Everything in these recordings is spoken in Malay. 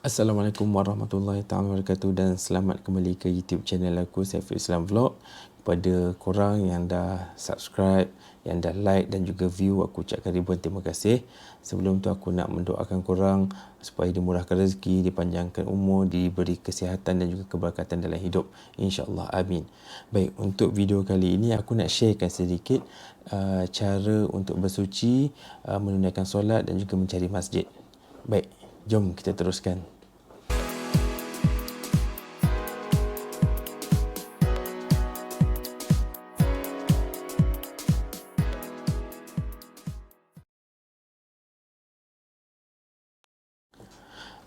Assalamualaikum warahmatullahi taala wabarakatuh dan selamat kembali ke YouTube channel aku, Saiful Islam Vlog. Kepada korang yang dah subscribe, yang dah like dan juga view, aku ucapkan ribuan terima kasih. Sebelum tu aku nak mendoakan korang supaya dimurahkan rezeki, dipanjangkan umur, diberi kesihatan dan juga keberkatan dalam hidup, insya-Allah, amin. Baik, untuk video kali ini aku nak sharekan sedikit cara untuk bersuci, menunaikan solat dan juga mencari masjid. Baik, jom kita teruskan.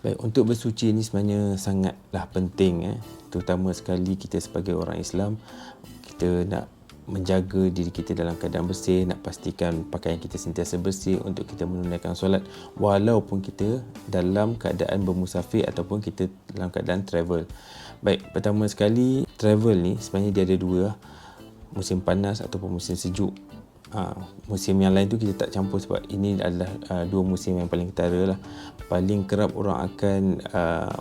Baik, untuk bersuci ni sebenarnya sangatlah penting, terutama sekali kita sebagai orang Islam. Kita nak menjaga diri kita dalam keadaan bersih, nak pastikan pakaian kita sentiasa bersih untuk kita menunaikan solat walaupun kita dalam keadaan bermusafir ataupun kita dalam keadaan travel. Baik, pertama sekali, travel ni sebenarnya dia ada dua, musim panas ataupun musim sejuk. Musim yang lain tu kita tak campur sebab ini adalah dua musim yang paling ketara lah. Paling kerap orang akan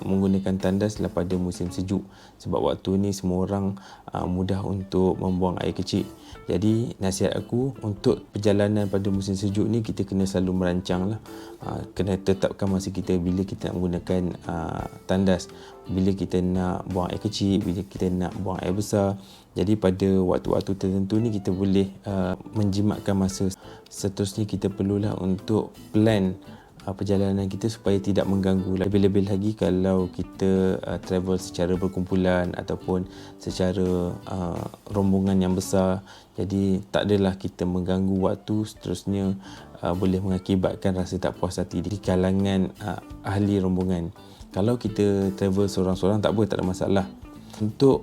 menggunakan tandas adalah pada musim sejuk, sebab waktu ni semua orang mudah untuk membuang air kecil. Jadi nasihat aku untuk perjalanan pada musim sejuk ni, kita kena selalu merancang lah. Kena tetapkan masa kita bila kita nak menggunakan tandas, bila kita nak buang air kecil, bila kita nak buang air besar. Jadi pada waktu-waktu tertentu ni kita boleh menjimatkan masa. Seterusnya kita perlulah untuk plan perjalanan kita supaya tidak mengganggu. Lebih-lebih lagi kalau kita travel secara berkumpulan ataupun secara rombongan yang besar. Jadi tak adalah kita mengganggu waktu, seterusnya boleh mengakibatkan rasa tak puas hati di kalangan ahli rombongan. Kalau kita travel seorang-seorang tak apa, tak ada masalah. Untuk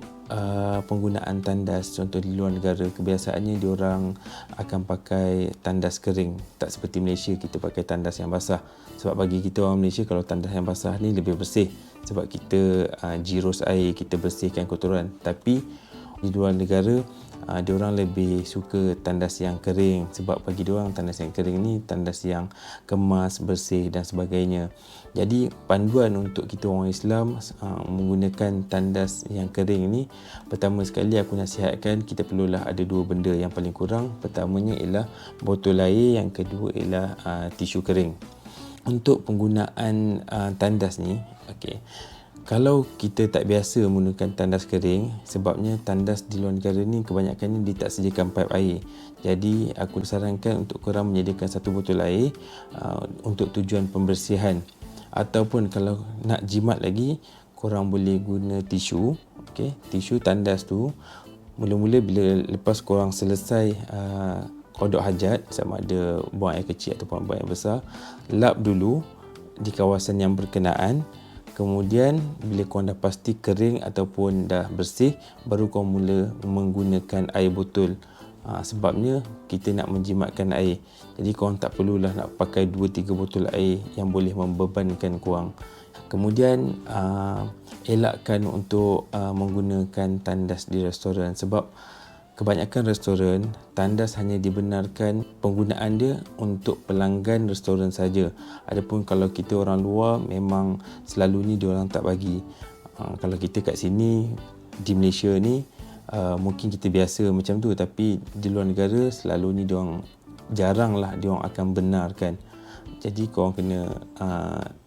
penggunaan tandas, contoh di luar negara, kebiasaannya diorang akan pakai tandas kering. Tak seperti Malaysia, kita pakai tandas yang basah. Sebab bagi kita orang Malaysia, kalau tandas yang basah ni lebih bersih, sebab kita jirus air, kita bersihkan kotoran. Tapi di luar negara, diorang lebih suka tandas yang kering, sebab bagi diorang tandas yang kering ni tandas yang kemas, bersih dan sebagainya. Jadi panduan untuk kita orang Islam menggunakan tandas yang kering ni, pertama sekali aku nasihatkan kita perlulah ada dua benda yang paling kurang. Pertamanya ialah botol air, yang kedua ialah tisu kering. Untuk penggunaan tandas ni, kalau kita tak biasa menggunakan tandas kering, sebabnya tandas di luar negara ni kebanyakannya dia tak sediakan paip air. Jadi aku sarankan untuk korang menyediakan satu botol air untuk tujuan pembersihan. Ataupun kalau nak jimat lagi, korang boleh guna tisu. Tisu tandas tu, mula-mula lepas korang selesai kodok hajat, sama ada buang air kecil ataupun buang air besar, lap dulu di kawasan yang berkenaan. Kemudian bila korang dah pasti kering ataupun dah bersih, baru korang mula menggunakan air botol. Sebabnya kita nak menjimatkan air. Jadi korang tak perlulah nak pakai 2-3 botol air yang boleh membebankan korang. Kemudian elakkan untuk menggunakan tandas di restoran, sebab kebanyakan restoran tandas hanya dibenarkan penggunaan dia untuk pelanggan restoran saja. Adapun kalau kita orang luar, memang selalunya diorang tak bagi. Kalau kita kat sini di Malaysia ni, mungkin kita biasa macam tu, tapi di luar negara selalunya diorang jaranglah diorang akan benarkan. Jadi korang kena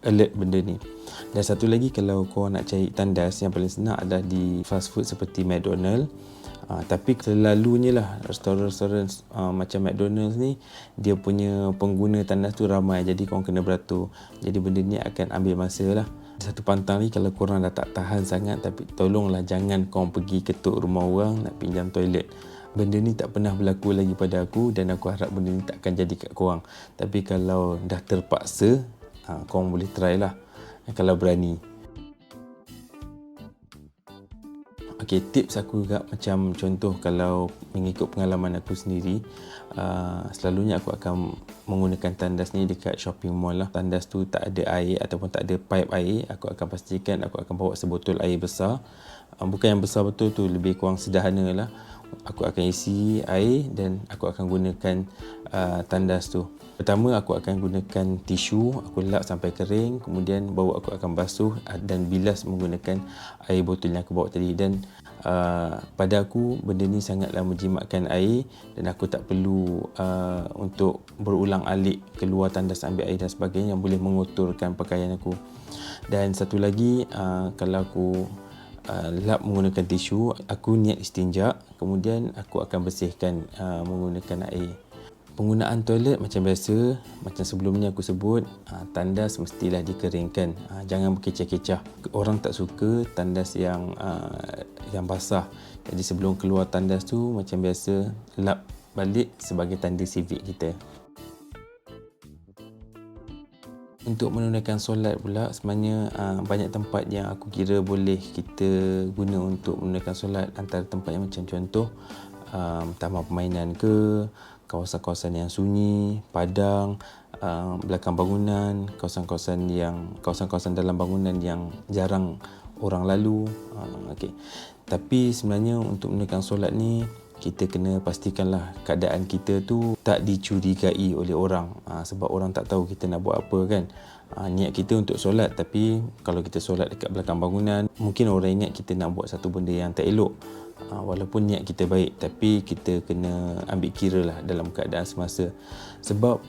alert benda ni. Dan satu lagi, kalau korang nak cari tandas, yang paling senang adalah di fast food seperti McDonald. Tapi selalunya lah restoran-restoran macam McDonald's ni, dia punya pengguna tandas tu ramai. Jadi korang kena beratur. Jadi benda ni akan ambil masa lah. Satu pantang ni, kalau korang dah tak tahan sangat, tapi tolonglah jangan korang pergi ketuk rumah orang nak pinjam toilet. Benda ni tak pernah berlaku lagi pada aku, dan aku harap benda ni tak akan jadi kat korang. Tapi kalau dah terpaksa, korang boleh try lah kalau berani. Tips aku juga, macam contoh kalau mengikut pengalaman aku sendiri, selalunya aku akan menggunakan tandas ni dekat shopping mall lah. Tandas tu tak ada air ataupun tak ada paip air, aku akan pastikan aku akan bawa sebotol air besar. bukan yang besar betul tu, lebih kurang sederhana lah. Aku akan isi air dan aku akan gunakan tandas tu. Pertama aku akan gunakan tisu, aku lap sampai kering, kemudian baru aku akan basuh dan bilas menggunakan air botol yang aku bawa tadi. Dan pada aku benda ni sangatlah menjimatkan air dan aku tak perlu untuk berulang alik keluar tandas ambil air dan sebagainya yang boleh mengotorkan pakaian aku. Dan satu lagi, kalau aku lap menggunakan tisu, aku niat istinja, kemudian aku akan bersihkan menggunakan air. Penggunaan toilet macam biasa, macam sebelum ni aku sebut, tandas mestilah dikeringkan. Jangan berkecah-kecah. Orang tak suka tandas yang basah. Jadi sebelum keluar tandas tu, macam biasa, lap balik sebagai tanda civic kita. Untuk menunaikan solat pula, sebenarnya banyak tempat yang aku kira boleh kita guna untuk menunaikan solat. Antara tempat yang macam contoh taman permainan ke, kawasan-kawasan yang sunyi, padang, belakang bangunan, kawasan-kawasan dalam bangunan yang jarang orang lalu. Okay. Tapi sebenarnya untuk menunaikan solat ni, kita kena pastikanlah keadaan kita tu tak dicurigai oleh orang, sebab orang tak tahu kita nak buat apa kan. Niat kita untuk solat, tapi kalau kita solat dekat belakang bangunan, mungkin orang ingat kita nak buat satu benda yang tak elok. Walaupun niat kita baik, tapi kita kena ambil kira lah dalam keadaan semasa. Sebab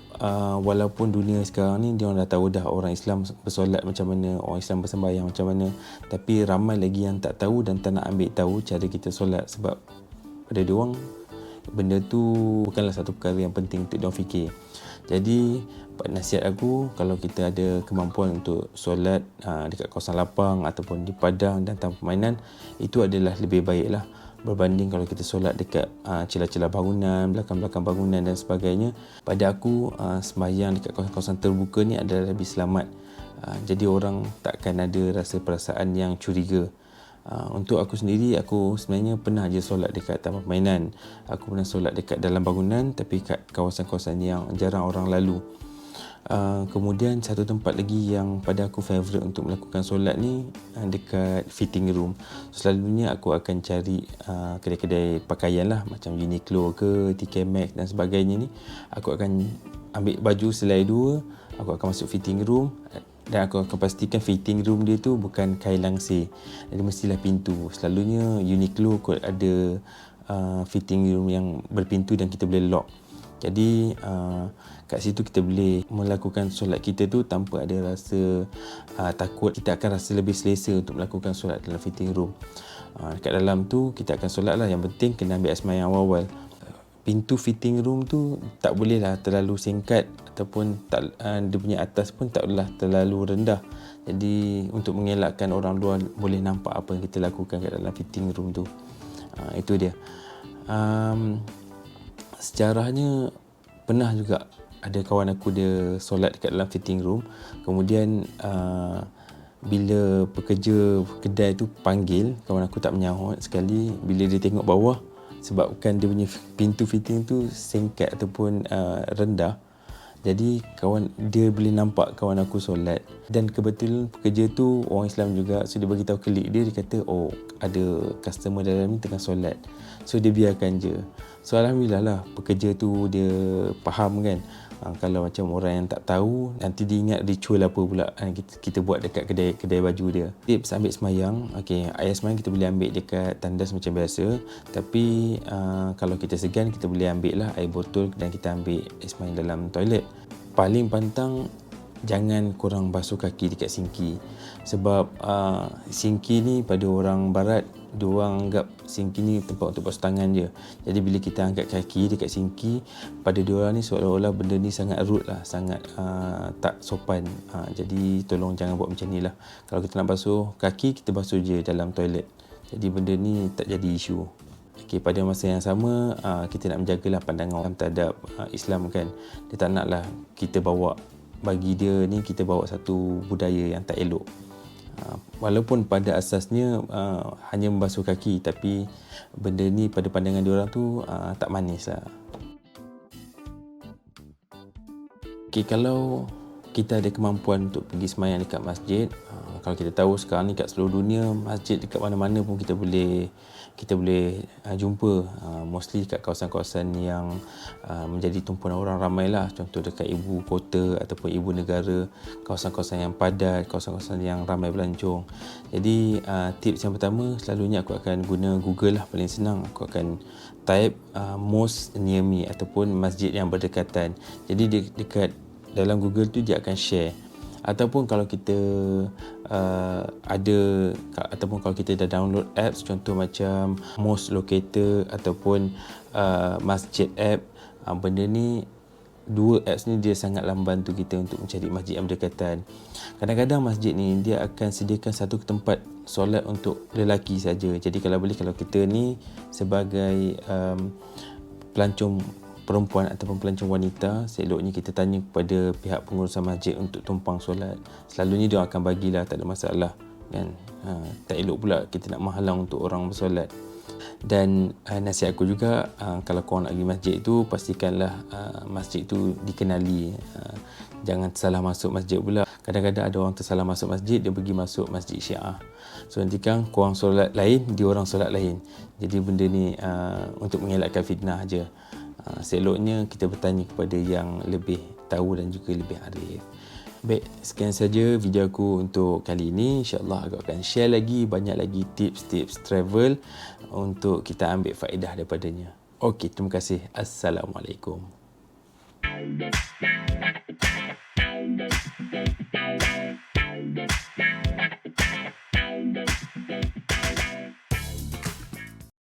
walaupun dunia sekarang ni dia orang dah tahu dah orang Islam bersolat macam mana, orang Islam bersembahyang macam mana, tapi ramai lagi yang tak tahu dan tak nak ambil tahu cara kita solat. Sebab pada diorang benda tu bukanlah satu perkara yang penting untuk diorang fikir. Jadi nasihat aku, kalau kita ada kemampuan untuk solat dekat kawasan lapang ataupun di padang dan taman permainan, itu adalah lebih baik lah berbanding kalau kita solat dekat celah-celah bangunan, belakang-belakang bangunan dan sebagainya. Pada aku, sembahyang dekat kawasan-kawasan terbuka ni adalah lebih selamat. Jadi orang takkan ada rasa perasaan yang curiga. Untuk aku sendiri, aku sebenarnya pernah je solat dekat taman permainan. Aku pernah solat dekat dalam bangunan, tapi kat kawasan-kawasan yang jarang orang lalu. Kemudian satu tempat lagi yang pada aku favourite untuk melakukan solat ni, dekat fitting room. Selalunya aku akan cari kedai-kedai pakaian lah, macam Uniqlo ke, TK Maxx dan sebagainya ni. Aku akan ambil baju selai dua, aku akan masuk fitting room dan aku akan pastikan fitting room dia tu bukan kain langsir. Jadi mestilah pintu. Selalunya Uniqlo kot ada fitting room yang berpintu dan kita boleh lock. Jadi kat situ kita boleh melakukan solat kita tu tanpa ada rasa takut. Kita akan rasa lebih selesa untuk melakukan solat dalam fitting room. Dekat dalam tu kita akan solat lah. Yang penting kena ambil asmayang awal-awal. Pintu fitting room tu tak bolehlah terlalu singkat, ataupun dia punya atas pun tak bolehlah terlalu rendah. Jadi untuk mengelakkan orang luar boleh nampak apa yang kita lakukan kat dalam fitting room tu. Itu dia. Sejarahnya pernah juga ada kawan aku dia solat dekat dalam fitting room. Kemudian bila pekerja kedai tu panggil, kawan aku tak menyahut sekali. Bila dia tengok bawah, sebabkan dia punya pintu fitting tu singkat ataupun rendah, jadi dia boleh nampak kawan aku solat. Dan kebetulan pekerja tu orang Islam juga, so dia bagi tahu klik dia kata, oh ada customer dalam ni tengah solat. So dia biarkan je. So alhamdulillah lah pekerja tu dia faham kan. Kalau macam orang yang tak tahu, nanti dia ingat ritual apa pula kita buat dekat kedai baju dia. Tips ambil semayang. Okay, air semayang kita boleh ambil dekat tandas macam biasa. Tapi kalau kita segan, kita boleh ambil lah air botol dan kita ambil air semayang dalam toilet. Paling pantang, jangan korang basuh kaki dekat sinki. Sebab sinki ni pada orang barat, diorang anggap sinki ni tempat untuk basuh tangan je. Jadi bila kita angkat kaki dekat sinki, pada diorang ni seolah-olah benda ni sangat rude lah, sangat tak sopan. Jadi tolong jangan buat macam ni lah. Kalau kita nak basuh kaki, kita basuh je dalam toilet. Jadi benda ni tak jadi isu. Okay, pada masa yang sama, kita nak menjagalah pandangan orang terhadap Islam kan. Dia tak naklah kita bawa, bagi dia ni kita bawa satu budaya yang tak elok. Walaupun pada asasnya hanya membasuh kaki, tapi benda ni pada pandangan diorang tu tak manis lah. Okay, kalau kita ada kemampuan untuk pergi sembahyang dekat masjid, kalau kita tahu sekarang ni kat seluruh dunia, masjid dekat mana-mana pun kita boleh jumpa, mostly kat kawasan-kawasan yang menjadi tumpuan orang ramai lah, contoh dekat ibu kota ataupun ibu negara, kawasan-kawasan yang padat, kawasan-kawasan yang ramai pelancong. Jadi tips yang pertama, selalunya aku akan guna Google lah, paling senang. Aku akan type mosque near me ataupun masjid yang berdekatan. Jadi dekat dalam Google tu dia akan share. Ataupun kalau kita ataupun kalau kita dah download apps, contoh macam Mosque Locator ataupun Masjid app, benda ni, dua apps ni dia sangatlah membantu kita untuk mencari masjid yang berdekatan. Kadang-kadang masjid ni dia akan sediakan satu tempat solat untuk lelaki saja. Jadi kalau kita ni sebagai pelancong perempuan ataupun pelancong wanita, seeloknya kita tanya kepada pihak pengurusan masjid untuk tumpang solat. Selalunya dia akan bagilah, tak ada masalah kan. Tak elok pula kita nak menghalang untuk orang bersolat. Dan nasihat aku juga, kalau korang nak pergi masjid tu, pastikanlah masjid tu dikenali. Jangan tersalah masuk masjid pula. Kadang-kadang ada orang tersalah masuk masjid, dia pergi masuk masjid Syiah. So nanti kan korang solat lain, dia orang solat lain. Jadi benda ni untuk mengelakkan fitnah je. Seeloknya kita bertanya kepada yang lebih tahu dan juga lebih arif. Baik, sekian saja video aku untuk kali ini. InsyaAllah aku akan share lagi banyak lagi tips-tips travel untuk kita ambil faedah daripadanya. Okey, terima kasih. Assalamualaikum.